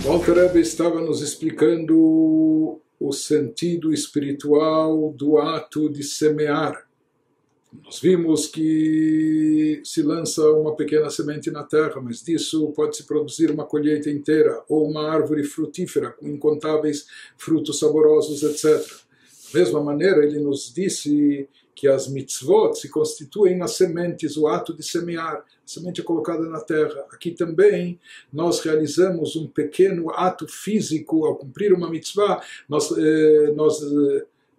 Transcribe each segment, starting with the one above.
O Alter Rebbe estava nos explicando o sentido espiritual do ato de semear. Nós vimos que se lança uma pequena semente na terra, mas disso pode-se produzir uma colheita inteira, ou uma árvore frutífera com incontáveis frutos saborosos, etc. Da mesma maneira, ele nos disse que as mitzvot se constituem nas sementes, o ato de semear. A semente é colocada na terra. Aqui também nós realizamos um pequeno ato físico, ao cumprir uma mitzvah, nós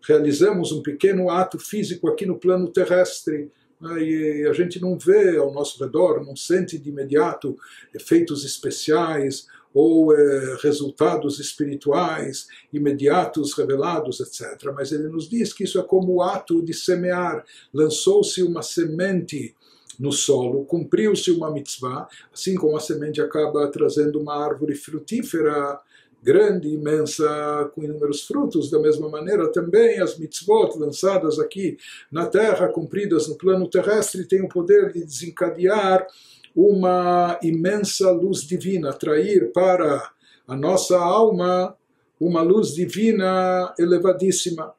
realizamos um pequeno ato físico aqui no plano terrestre. E a gente não vê ao nosso redor, não sente de imediato efeitos especiais ou resultados espirituais imediatos revelados, etc. Mas ele nos diz que isso é como o ato de semear. Lançou-se uma semente no solo, cumpriu-se uma mitzvah, assim como a semente acaba trazendo uma árvore frutífera, grande, imensa, com inúmeros frutos. Da mesma maneira, também as mitzvot lançadas aqui na terra, cumpridas no plano terrestre, têm o poder de desencadear uma imensa luz divina, atrair para a nossa alma uma luz divina elevadíssima.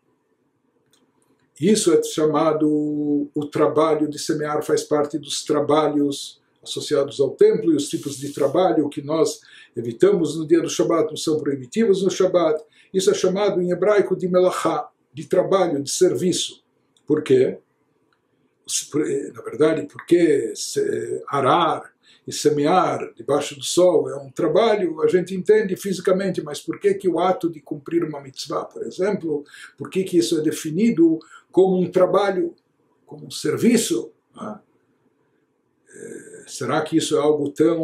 Isso é chamado o trabalho de semear, faz parte dos trabalhos associados ao templo, e os tipos de trabalho que nós evitamos no dia do Shabat não são proibitivos no Shabat. Isso é chamado em hebraico de melachá, de trabalho, de serviço. Por quê? Na verdade, porque arar e semear debaixo do sol é um trabalho, a gente entende fisicamente, mas por que o ato de cumprir uma mitzvah, por exemplo, por que isso é definido como um trabalho, como um serviço? Será que isso é algo tão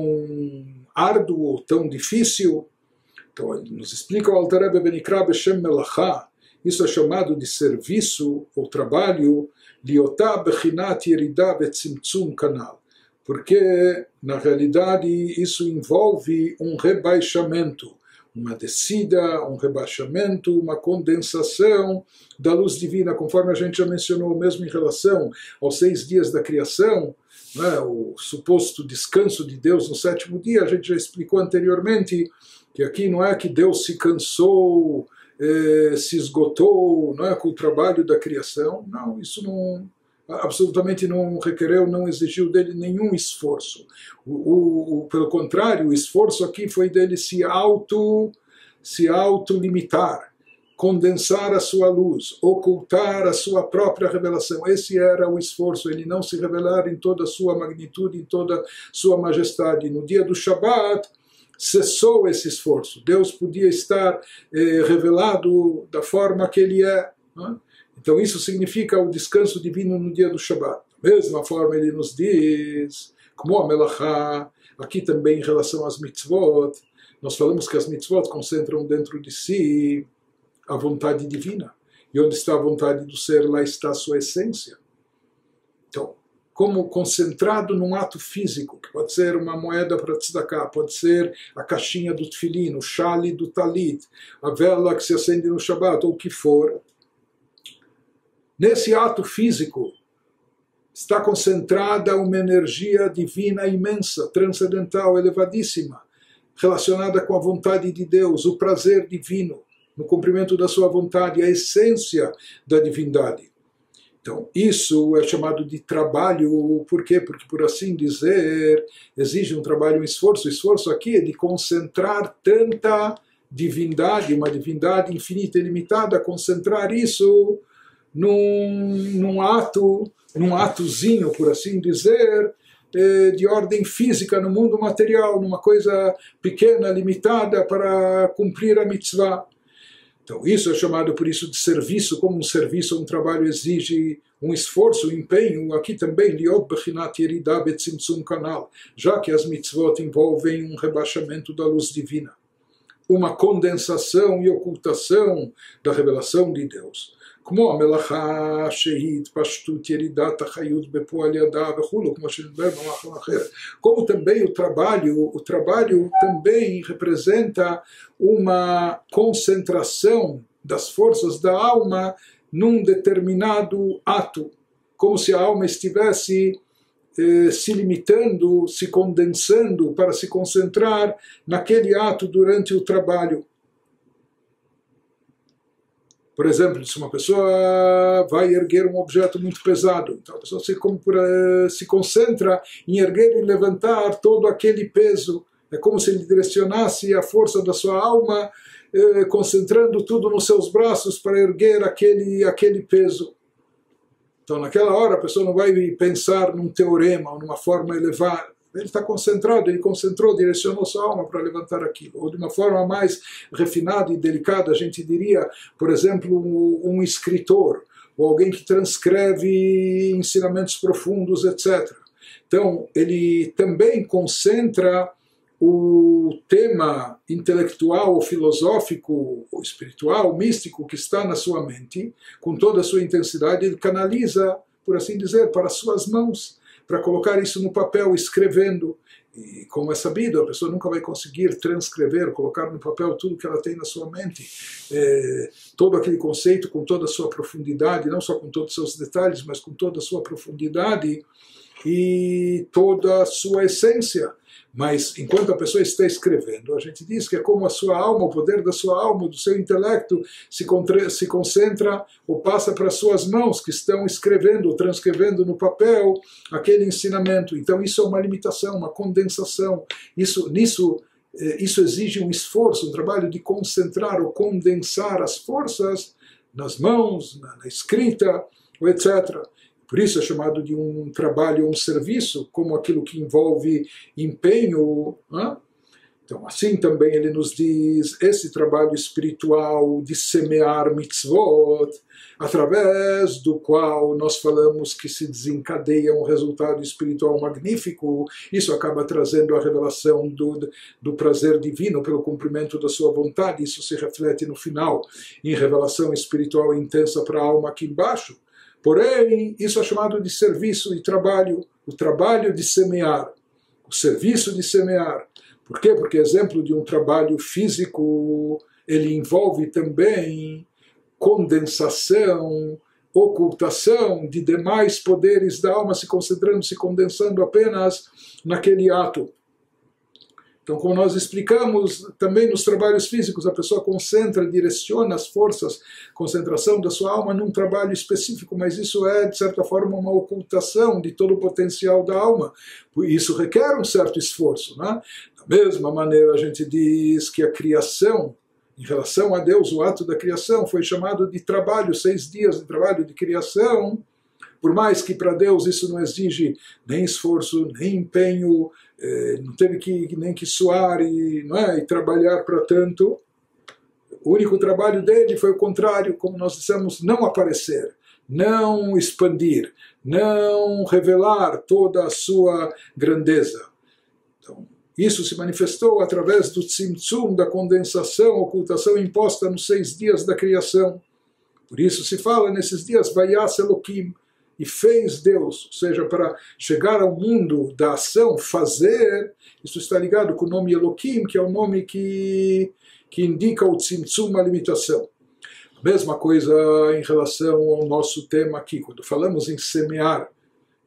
árduo ou tão difícil? Então, ele nos explica o Alter Rebbe Benikra Beshem Melachá. Isso é chamado de serviço ou trabalho, liotá bechinat yeridah vetzimtzum kanal. Porque, na realidade, isso envolve um rebaixamento, uma descida, um rebaixamento, uma condensação da luz divina, conforme a gente já mencionou, mesmo em relação aos 6 dias da criação, o suposto descanso de Deus no 7º dia. A gente já explicou anteriormente que aqui não é que Deus se cansou, se esgotou, não é, com o trabalho da criação. Não, isso não, absolutamente não requereu, não exigiu dele nenhum esforço. Pelo contrário, o esforço aqui foi dele se autolimitar, condensar a sua luz, ocultar a sua própria revelação. Esse era o esforço, ele não se revelar em toda a sua magnitude, em toda a sua majestade. No dia do Shabat, cessou esse esforço. Deus podia estar revelado da forma que ele é. Então isso significa o descanso divino no dia do Shabat. Da mesma forma ele nos diz, como a melachá, aqui também em relação às mitzvot, nós falamos que as mitzvot concentram dentro de si a vontade divina. E onde está a vontade do ser, lá está a sua essência. Então, como concentrado num ato físico, que pode ser uma moeda para tzedakah, pode ser a caixinha do tefilin, o chale do talit, a vela que se acende no Shabat, ou o que for. Nesse ato físico está concentrada uma energia divina imensa, transcendental, elevadíssima, relacionada com a vontade de Deus, o prazer divino, no cumprimento da sua vontade, a essência da divindade. Então, isso é chamado de trabalho. Por quê? Porque, por assim dizer, exige um trabalho, um esforço. O esforço aqui é de concentrar tanta divindade, uma divindade infinita e ilimitada, concentrar isso num atozinho, por assim dizer, de ordem física, no mundo material, numa coisa pequena, limitada, para cumprir a mitzvah. Então, isso é chamado por isso de serviço, como um serviço, um trabalho exige um esforço, um empenho. Aqui também, liot bechinat yeridah betzimtzum kanal, já que as mitzvot envolvem um rebaixamento da luz divina, uma condensação e ocultação da revelação de Deus. כמו המלאכה שהיא התפשטות ירידת החיות בפועל ידה וכו', כמו שנדבר במקום אחר. Como também o trabalho também representa uma concentração das forças da alma num determinado ato, como se a alma estivesse se limitando, se condensando para se concentrar naquele ato durante o trabalho. Por exemplo, se uma pessoa vai erguer um objeto muito pesado, então a pessoa se concentra em erguer e levantar todo aquele peso. É como se ele direcionasse a força da sua alma, concentrando tudo nos seus braços para erguer aquele peso. Então, naquela hora, a pessoa não vai pensar num teorema ou numa forma elevada. Ele está concentrado, ele concentrou, direcionou sua alma para levantar aquilo. Ou de uma forma mais refinada e delicada, a gente diria, por exemplo, um escritor, ou alguém que transcreve ensinamentos profundos, etc. Então, ele também concentra o tema intelectual, ou filosófico, ou espiritual, ou místico que está na sua mente, com toda a sua intensidade, ele canaliza, por assim dizer, para as suas mãos, para colocar isso no papel, escrevendo. E como é sabido, a pessoa nunca vai conseguir transcrever, colocar no papel tudo que ela tem na sua mente, todo aquele conceito com toda a sua profundidade, não só com todos os seus detalhes, mas com toda a sua profundidade e toda a sua essência. Mas enquanto a pessoa está escrevendo, a gente diz que é como a sua alma, o poder da sua alma, do seu intelecto, se concentra ou passa para as suas mãos que estão escrevendo ou transcrevendo no papel aquele ensinamento. Então isso é uma limitação, uma condensação. Isso exige um esforço, um trabalho de concentrar ou condensar as forças nas mãos, na escrita, etc. Por isso é chamado de um trabalho, um serviço, como aquilo que envolve empenho. Né? Então, assim também ele nos diz esse trabalho espiritual de semear mitzvot, através do qual nós falamos que se desencadeia um resultado espiritual magnífico. Isso acaba trazendo a revelação do prazer divino pelo cumprimento da sua vontade. Isso se reflete no final em revelação espiritual intensa para a alma aqui embaixo. Porém, isso é chamado de serviço e trabalho, o trabalho de semear, o serviço de semear. Por quê? Porque exemplo de um trabalho físico, ele envolve também condensação, ocultação de demais poderes da alma se concentrando, se condensando apenas naquele ato. Então, como nós explicamos, também nos trabalhos físicos, a pessoa concentra, direciona as forças, concentração da sua alma num trabalho específico, mas isso é, de certa forma, uma ocultação de todo o potencial da alma. Isso requer um certo esforço. Né? Da mesma maneira, a gente diz que a criação, em relação a Deus, o ato da criação foi chamado de trabalho, 6 dias de trabalho de criação, por mais que para Deus isso não exige nem esforço, nem empenho, não teve nem que suar e trabalhar para tanto. O único trabalho dele foi o contrário, como nós dissemos, não aparecer, não expandir, não revelar toda a sua grandeza. Então, isso se manifestou através do tzimtzum, da condensação, ocultação imposta nos 6 dias da criação. Por isso se fala nesses dias, Vayas Elokim, e fez Deus, ou seja, para chegar ao mundo da ação, fazer, isso está ligado com o nome Elokim, que é o nome que indica o tzimtzum, a limitação. A mesma coisa em relação ao nosso tema aqui, quando falamos em semear,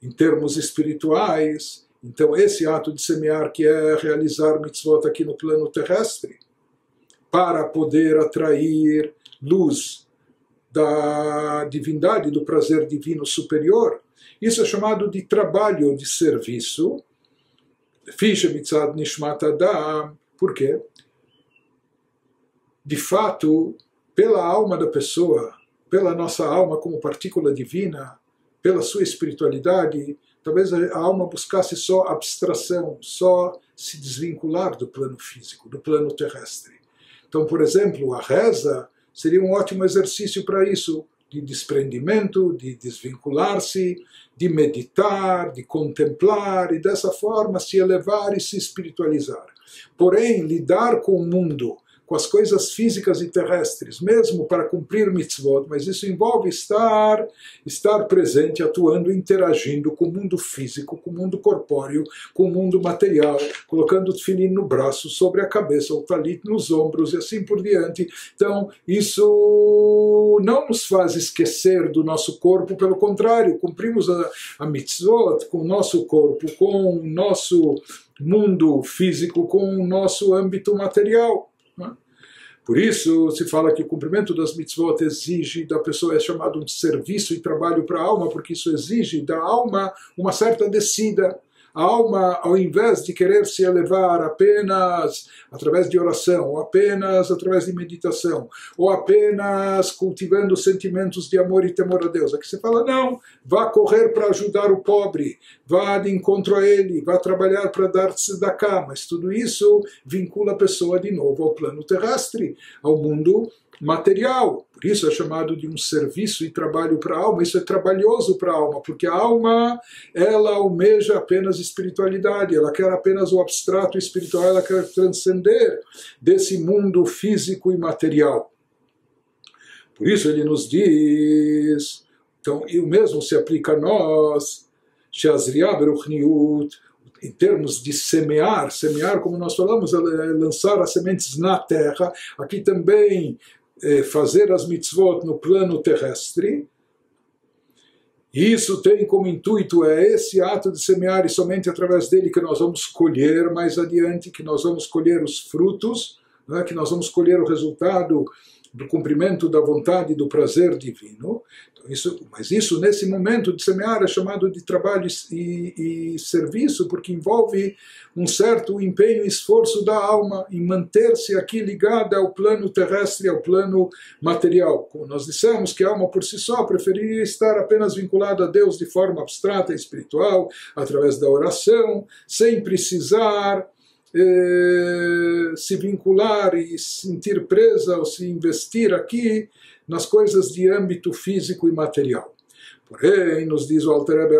em termos espirituais, então esse ato de semear, que é realizar mitzvot aqui no plano terrestre, para poder atrair luz da divindade, do prazer divino superior, isso é chamado de trabalho de serviço. Fisha mitzad nishmat adam. Por quê? De fato, pela alma da pessoa, pela nossa alma como partícula divina, pela sua espiritualidade, talvez a alma buscasse só abstração, só se desvincular do plano físico, do plano terrestre. Então, por exemplo, a reza seria um ótimo exercício para isso, de desprendimento, de desvincular-se, de meditar, de contemplar e dessa forma se elevar e se espiritualizar. Porém, lidar com o mundo, com as coisas físicas e terrestres, mesmo para cumprir mitzvot, mas isso envolve estar presente, atuando, interagindo com o mundo físico, com o mundo corpóreo, com o mundo material, colocando o tefilim no braço, sobre a cabeça, o talit nos ombros e assim por diante. Então, isso não nos faz esquecer do nosso corpo, pelo contrário, cumprimos a mitzvot com o nosso corpo, com o nosso mundo físico, com o nosso âmbito material. Por isso se fala que o cumprimento das mitzvot exige da pessoa, é chamado de serviço e trabalho para a alma, porque isso exige da alma uma certa descida. A alma, ao invés de querer se elevar apenas através de oração, ou apenas através de meditação, ou apenas cultivando sentimentos de amor e temor a Deus, aqui você fala, não, vá correr para ajudar o pobre, vá de encontro a ele, vá trabalhar para dar tzedakah, mas tudo isso vincula a pessoa de novo ao plano terrestre, ao mundo material. Por isso é chamado de um serviço e trabalho para a alma. Isso é trabalhoso para a alma, porque a alma, ela almeja apenas espiritualidade, ela quer apenas o abstrato espiritual, ela quer transcender desse mundo físico e material. Por isso ele nos diz, então, e o mesmo se aplica a nós, em termos de semear, como nós falamos, é lançar as sementes na terra, aqui também fazer as mitzvot no plano terrestre. Isso tem como intuito, esse ato de semear, e somente através dele que nós vamos colher mais adiante, que nós vamos colher os frutos, né, que nós vamos colher o resultado do cumprimento da vontade e do prazer divino. Mas isso, nesse momento de semear, é chamado de trabalho e serviço, porque envolve um certo empenho e esforço da alma em manter-se aqui ligada ao plano terrestre, ao plano material. Como nós dissemos que a alma por si só preferiria estar apenas vinculada a Deus de forma abstrata e espiritual, através da oração, sem precisar se vincular e sentir presa ou se investir aqui nas coisas de âmbito físico e material. Porém, nos diz o Alter Rebbe,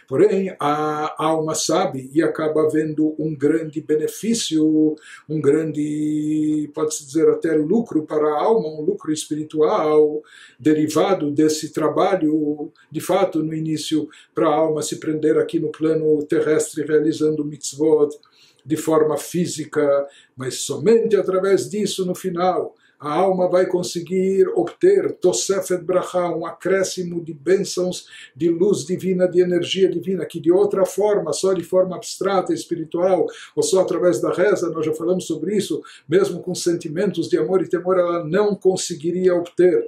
porém, a alma sabe e acaba vendo um grande benefício, um grande, pode-se dizer até lucro para a alma, um lucro espiritual, derivado desse trabalho, de fato, no início, para a alma se prender aqui no plano terrestre, realizando mitzvot de forma física, mas somente através disso, no final, a alma vai conseguir obter Tosefet Bracha, um acréscimo de bênçãos, de luz divina, de energia divina, que de outra forma, só de forma abstrata, espiritual, ou só através da reza, nós já falamos sobre isso, mesmo com sentimentos de amor e temor, ela não conseguiria obter.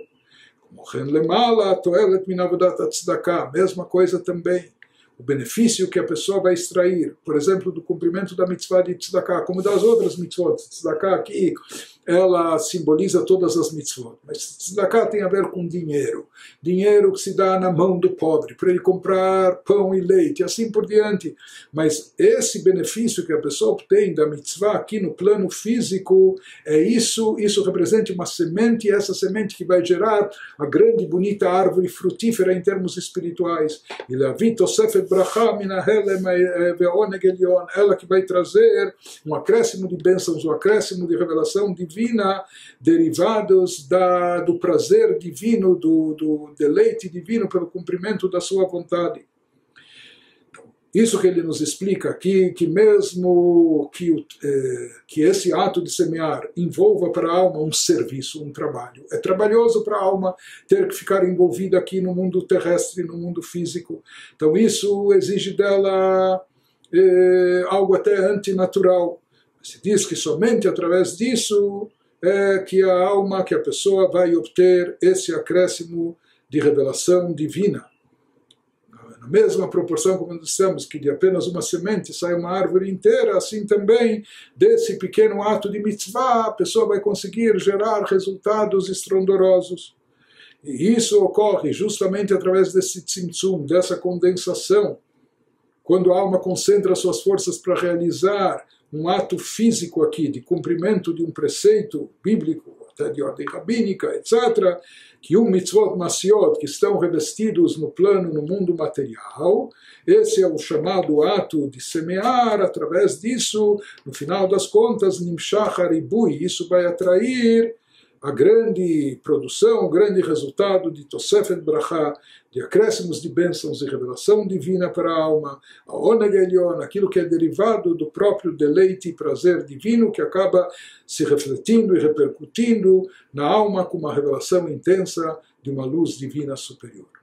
Mesma coisa também. O benefício que a pessoa vai extrair, por exemplo, do cumprimento da mitzvah de tzedakah, como das outras mitzvot. Tzedakah aqui, ela simboliza todas as mitzvot. Mas tzedakah tem a ver com dinheiro. Dinheiro que se dá na mão do pobre, para ele comprar pão e leite, e assim por diante. Mas esse benefício que a pessoa obtém da mitzvah aqui no plano físico, isso representa uma semente, e essa semente que vai gerar a grande e bonita árvore frutífera em termos espirituais. E Levi Tosefet Bracha Minahelem Ve'oneg Elyon, ela que vai trazer um acréscimo de bênçãos, um acréscimo de revelação divina, derivados do prazer divino, do deleite divino pelo cumprimento da sua vontade. Isso que ele nos explica aqui, que mesmo que esse ato de semear envolva para a alma um serviço, um trabalho, é trabalhoso para a alma ter que ficar envolvida aqui no mundo terrestre, no mundo físico. Então isso exige dela algo até antinatural. Se diz que somente através disso é que a alma, que a pessoa vai obter esse acréscimo de revelação divina. Na mesma proporção, como dissemos, que de apenas uma semente sai uma árvore inteira, assim também, desse pequeno ato de mitzvah, a pessoa vai conseguir gerar resultados estrondorosos. E isso ocorre justamente através desse tzimtzum, dessa condensação. Quando a alma concentra suas forças para realizar um ato físico aqui, de cumprimento de um preceito bíblico, até de ordem rabínica, etc., que mitzvot masiot, que estão revestidos no plano, no mundo material, esse é o chamado ato de semear, através disso, no final das contas, nimshach haribui, isso vai atrair a grande produção, o grande resultado de Tosefet Brachá, de acréscimos de bênçãos e revelação divina para a alma, a Oneg Elyon, aquilo que é derivado do próprio deleite e prazer divino, que acaba se refletindo e repercutindo na alma com uma revelação intensa de uma luz divina superior.